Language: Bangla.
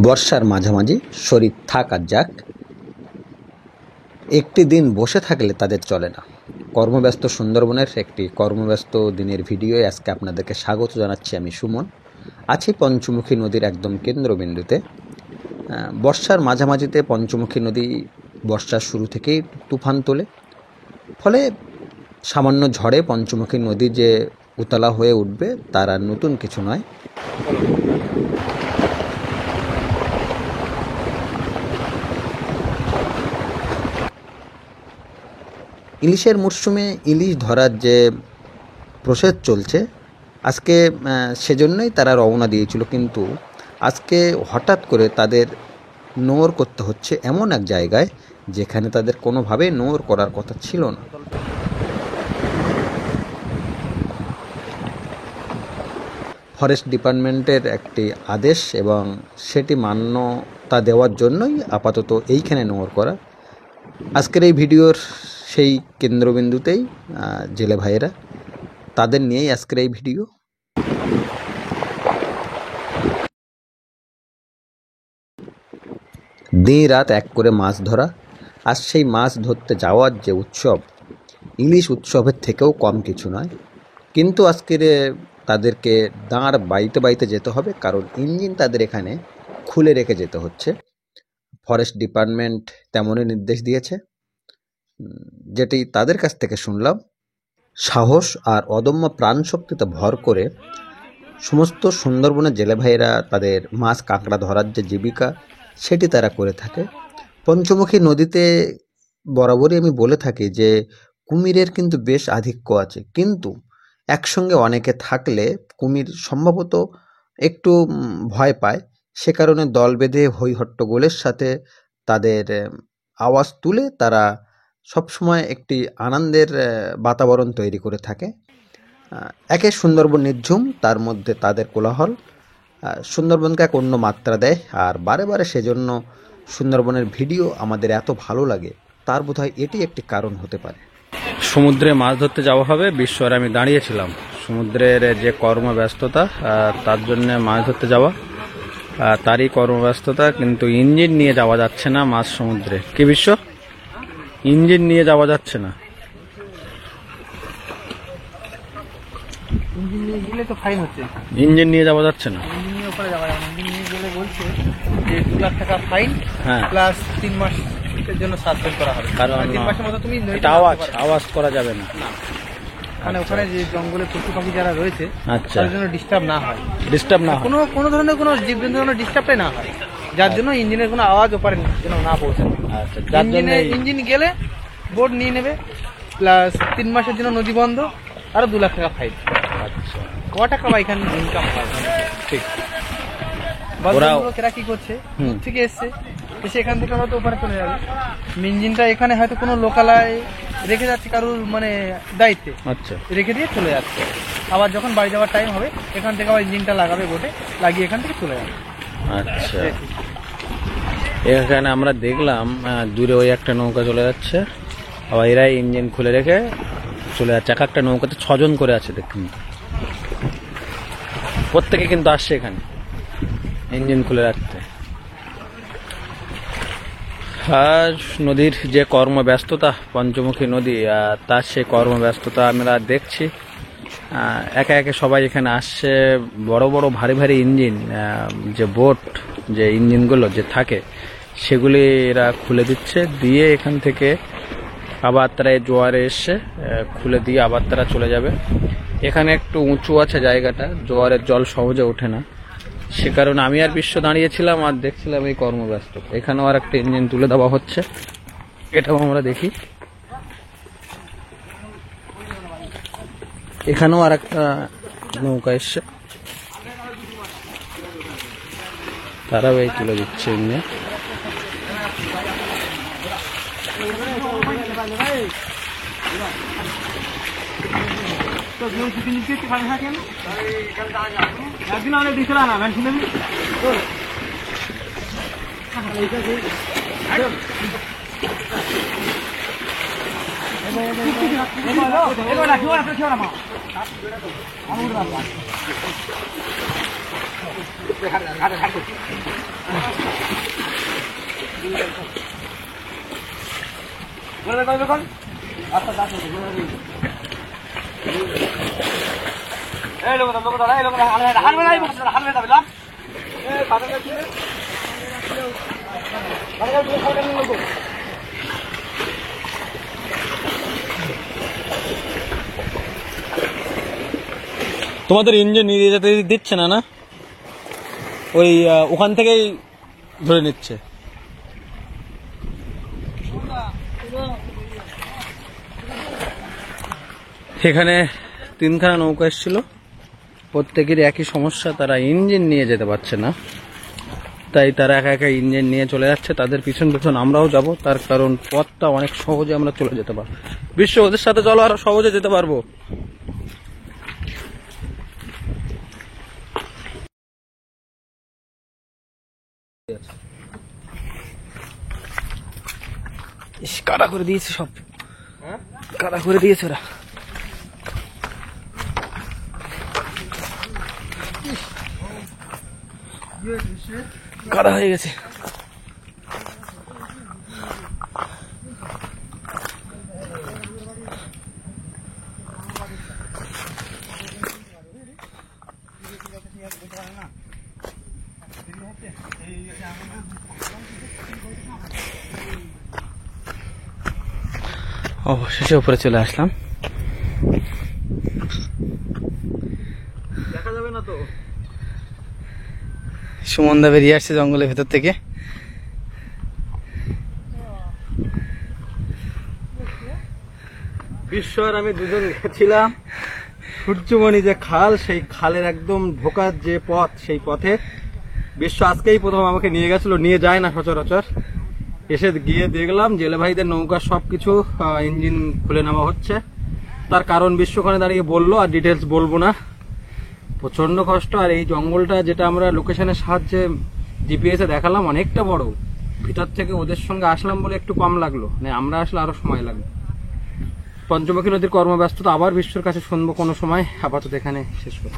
বর্ষার মাঝামাঝি শরীর থাক আর যাক, একটি দিন বসে থাকলে তাদের চলে না। কর্মব্যস্ত সুন্দরবনের একটি কর্মব্যস্ত দিনের ভিডিওয়ে আজকে আপনাদেরকে স্বাগত জানাচ্ছি। আমি সুমন, আছি পঞ্চমুখী নদীর একদম কেন্দ্রবিন্দুতে। বর্ষার মাঝামাঝিতে পঞ্চমুখী নদী বর্ষার শুরু থেকেই তুফান তোলে, ফলে সামান্য ঝড়ে পঞ্চমুখী নদী যে উতলা হয়ে উঠবে তার আর নতুন কিছু নয়। ইলিশের মরশুমে ইলিশ ধরার যে প্রসেস চলছে আজকে, সেজন্যই তারা রওনা দিয়েছিল, কিন্তু আজকে হঠাৎ করে তাদের নোঙর করতে হচ্ছে এমন এক জায়গায় যেখানে তাদের কোনোভাবে নোঙর করার কথা ছিল না। ফরেস্ট ডিপার্টমেন্টের একটি আদেশ এবং সেটি মান্যতা দেওয়ার জন্যই আপাতত এইখানে নোঙর করা। আজকের এই ভিডিওর সেই কেন্দ্রবিন্দুতেই জেলে ভাইয়েরা, তাদের নিয়েই আজকের এই ভিডিও। দিন রাত এক করে মাছ ধরা, আর সেই মাছ ধরতে যাওয়ার যে উৎসব, ইলিশ উৎসবের থেকেও কম কিছু নয়। কিন্তু আজকের তাদেরকে দাঁড় বাইতে বাইতে যেতে হবে, কারণ ইঞ্জিন তাদের এখানে খুলে রেখে যেতে হচ্ছে। ফরেস্ট ডিপার্টমেন্ট তেমনই নির্দেশ দিয়েছে, যেটি তাদের কাছ থেকে শুনলাম। সাহস আর অদম্য প্রাণশক্তিতে ভর করে সমস্ত সুন্দরবনের জেলে ভাইয়েরা তাদের মাছ কাঁকড়া ধরার যে জীবিকা সেটি তারা করে থাকে। পঞ্চমুখী নদীতে বরাবরই আমি বলে থাকি যে কুমিরের কিন্তু বেশ আধিক্য আছে, কিন্তু একসঙ্গে অনেকে থাকলে কুমির সম্ভবত একটু ভয় পায়। সে কারণে দল বেঁধে হই হট্টগোলের সাথে তাদের আওয়াজ তুলে তারা সবসময় একটি আনন্দের বাতাবরণ তৈরি করে থাকে। একে সুন্দরবন নির্ঝুম, তার মধ্যে তাদের কোলাহল সুন্দরবনকে এক অন্য মাত্রা দেয়। আর বারে বারে সেজন্য সুন্দরবনের ভিডিও আমাদের এত ভালো লাগে, তার বোধহয় এটি একটি কারণ হতে পারে। সমুদ্রে মাছ ধরতে যাওয়া হবে বিশ্বরে আমি দাঁড়িয়েছিলাম। সমুদ্রের যে কর্মব্যস্ততা, তার জন্য মাছ ধরতে যাওয়া, তারই কর্মব্যস্ততা, কিন্তু ইঞ্জিন নিয়ে যাওয়া যাচ্ছে না মাছ সমুদ্রে। কি বিশ্ব, ইঞ্জিন নিয়ে যাওয়া যাচ্ছে না। ইঞ্জিন নিয়ে গেলে তো ফাইন হচ্ছে। ইঞ্জিন নিয়ে যাওয়া যাচ্ছে না, ইঞ্জিন নিয়ে ওপরে যাওয়া যাবে। ইঞ্জিন নিয়ে গেলে বলছে যে 2 লাখ টাকা ফাইন, হ্যাঁ, প্লাস 3 মাসের জন্য সাসপেন্ড করা হবে। কারণ 3 মাসের মতো তুমি এটা আওয়াজ করা যাবে না। মানে ওখানে যে জঙ্গলে পশু পাখি যারা রয়েছে, আচ্ছা, তার জন্য ডিস্টার্ব না হয়, কোনো ধরনের কোনো জীবজন্তু যেন ডিস্টার্বটাই না হয়, যার জন্য ইঞ্জিনের কোনো আওয়াজ ওপারে যেন না পৌঁছে। আচ্ছা, যার জন্য ইঞ্জিন গেলে বোর্ড নিয়ে নেবে, প্লাস 3 মাসের জন্য নদী বন্ধ, আরো 2 লাখ টাকা ফাইন। আচ্ছা, ক টাকা বা এখানে ইনকাম হয়। ঠিক। ওরা কি করছে, দূর থেকে এসছে, এসে এখান থেকে হয়তো ওপারে চলে যাবে। ইঞ্জিনটা এখানে হয়তো কোনো লোকালয় রেখে যাচ্ছে কারোর মানে দায়িত্বে, আচ্ছা, রেখে দিয়ে চলে যাচ্ছে। আবার যখন বাড়ি যাওয়ার টাইম হবে এখান থেকে আবার ইঞ্জিনটা লাগাবে বোটে, লাগিয়ে এখান থেকে চলে যাবে। আচ্ছা, এখানে আমরা দেখলাম দূরে ওই একটা নৌকা চলে যাচ্ছে, আবার এরাই ইঞ্জিন খুলে রেখে চলে যাচ্ছে। এক একটা নৌকাতে 6 জন করে আছে, দেখুন, প্রত্যেকে কিন্তু আসছে এখানে ইঞ্জিন খুলে রাখতে। আর নদীর যে কর্মব্যস্ততা, পঞ্চমুখী নদী, তার সেই কর্মব্যস্ততা আমরা দেখছি। একে একে সবাই এখানে আসছে। বড় বড় ভারী ভারী ইঞ্জিন, যে বোট, যে ইঞ্জিনগুলো যে থাকে সেগুলি এরা খুলে দিচ্ছে, দিয়ে এখান থেকে আবার তারা জোয়ারে এসে খুলে দিয়ে আবার তারা চলে যাবে। এখানে একটু উঁচু আছে জায়গাটা, জোয়ারের জল সহজে ওঠে না, সে কারণে আমি আর বিশ্ব দাঁড়িয়েছিলাম আর দেখছিলাম এই কর্মব্যস্ত। এখানেও আর একটা ইঞ্জিন তুলে দেওয়া হচ্ছে, এটাও আমরা দেখি। এখানেও আর একটা নৌকা এসছে, তারাও এই তুলে দিচ্ছে ইঞ্জিন। তোমাদের ইঞ্জিন নিয়ে যেতে দিচ্ছে না, না ওই ওখান থেকেই ধরে নিচ্ছে। এখানে 3খানা নৌকা এসেছিল, প্রত্যেকেরই একই সমস্যা, তারা ইঞ্জিন নিয়ে যেতে পারছে না, তাই তারা একা একা ইঞ্জিন নিয়ে চলে যাচ্ছে। তাদের পিছন পিছন আমরাও যাব, তার কারণ পথটা অনেক সহজে আমরা চলে যেতে পারবো। বিশ্ব ওদের সাথে চলো, আরো সহজে যেতে পারবো। কাদা করে দিয়েছে সব, কাদা করে দিয়েছে ওরা। কাদা হয়ে গেছে। অবশেষে উপরে চলে আসলাম। দেখা যাবে না তো, সুমনদা বেরিয়ে আসছে জঙ্গলের ভেতর থেকে। বিশ্ব আর আমি দুজন গেছিলাম সূর্যমণি যে খাল, সেই খালের একদম ঢোকার যে পথ, সেই পথে বিশ্ব আজকেই প্রথম আমাকে নিয়ে গেছিল, নিয়ে যায় না সচরাচর। এসে গিয়ে দেখলাম জেলে ভাইদের নৌকার সবকিছু ইঞ্জিন খুলে নেওয়া হচ্ছে। তার কারণ বিশ্বখানে দাঁড়িয়ে বললো, আর ডিটেলস বলবো না। প্রচন্ড কষ্ট। আর এই জঙ্গলটা যেটা আমরা লোকেশনের সাহায্যে জিপিএসে দেখালাম, অনেকটা বড়। ভিতর থেকে ওদের সঙ্গে আসলাম বলে একটু কম লাগলো, মানে আমরা আসলে আরো সময় লাগবে। পঞ্চমুখী নদীর কর্মব্যস্ততা আবার বিশ্বর কাছে শুনবো কোনো সময়। আপাতত এখানে শেষ করব।